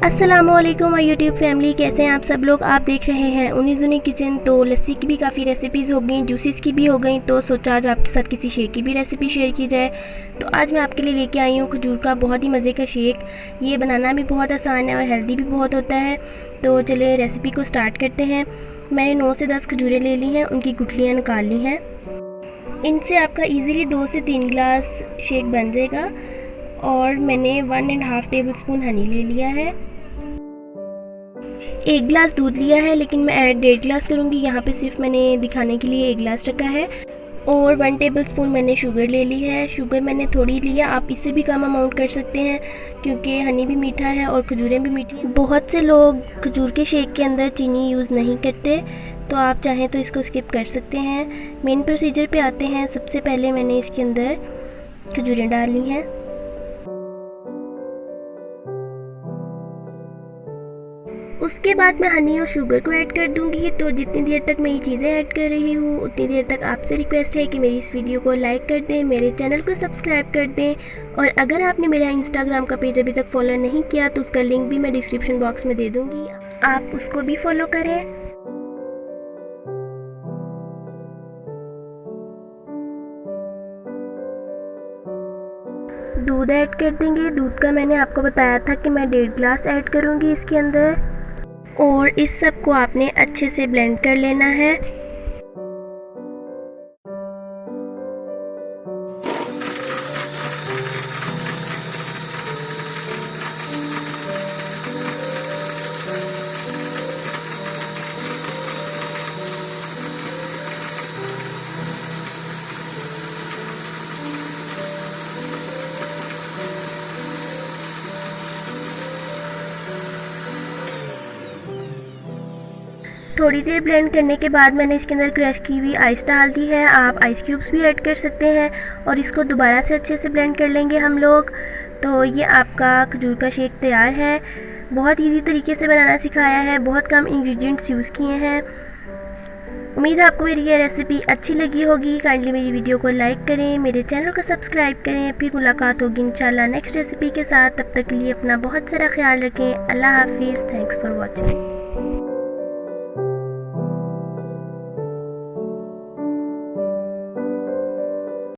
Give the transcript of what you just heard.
अस्सलामुअलैकुम my YouTube family, कैसे हैं आप सब लोग। आप देख रहे हैं उन्नी जुनी किचन। तो लस्सी की भी काफ़ी रेसिपीज़ हो गई, जूसेस की भी हो गई, तो सोचा आज आपके साथ किसी शेक की भी रेसिपी शेयर की जाए। तो आज मैं आपके लिए लेके आई हूँ खजूर का बहुत ही मज़े का शेक। ये बनाना भी बहुत आसान है और हेल्दी भी बहुत होता है। तो चलिए रेसिपी को स्टार्ट करते हैं। मैंने 9 से 10 खजूरें ले ली हैं, उनकी गुठलियाँ निकाल ली हैं। इनसे आपका ईज़िली 2 से 3 गिलास शेक बन जाएगा। और मैंने 1.5 टेबल स्पून हनी ले लिया है। 1 गिलास दूध लिया है, लेकिन मैं ऐड 1.5 गिलास करूँगी। यहाँ पे सिर्फ मैंने दिखाने के लिए 1 गिलास रखा है। और 1 टेबल स्पून मैंने शुगर ले ली है। शुगर मैंने थोड़ी लिया, आप इससे भी कम अमाउंट कर सकते हैं क्योंकि हनी भी मीठा है और खजूरें भी मीठी हैं। बहुत से लोग खजूर के शेक के अंदर चीनी यूज़ नहीं करते, तो आप चाहें तो इसको स्किप कर सकते हैं। मेन प्रोसीजर पे आते हैं। सबसे पहले मैंने इसके अंदर खजूरें डाल ली हैं। उसके बाद मैं हनी और शुगर को ऐड कर दूंगी। तो जितनी देर तक मैं ये चीज़ें ऐड कर रही हूँ उतनी देर तक आपसे रिक्वेस्ट है कि मेरी इस वीडियो को लाइक कर दें, मेरे चैनल को सब्सक्राइब कर दें। और अगर आपने मेरा इंस्टाग्राम का पेज अभी तक फॉलो नहीं किया तो उसका लिंक भी मैं डिस्क्रिप्शन बॉक्स में दे दूँगी, आप उसको भी फॉलो करें। दूध ऐड कर देंगे। दूध का मैंने आपको बताया था कि मैं 1.5 गिलास ऐड करूँगी इसके अंदर। और इस सब को आपने अच्छे से ब्लेंड कर लेना है। थोड़ी देर ब्लेंड करने के बाद मैंने इसके अंदर क्रश की हुई आइस डाल दी है। आप आइस क्यूब्स भी ऐड कर सकते हैं और इसको दोबारा से अच्छे से ब्लेंड कर लेंगे हम लोग। तो ये आपका खजूर का शेक तैयार है। बहुत इजी तरीके से बनाना सिखाया है, बहुत कम इंग्रेडिएंट्स यूज़ किए हैं। उम्मीद है आपको मेरी ये रेसिपी अच्छी लगी होगी। काइंडली मेरी वीडियो को लाइक करें, मेरे चैनल को सब्सक्राइब करें। फिर मुलाकात होगी इंशाल्लाह नेक्स्ट रेसिपी के साथ। तब तक के लिए अपना बहुत सारा ख्याल रखें। अल्लाह हाफिज़। Thanks for watching.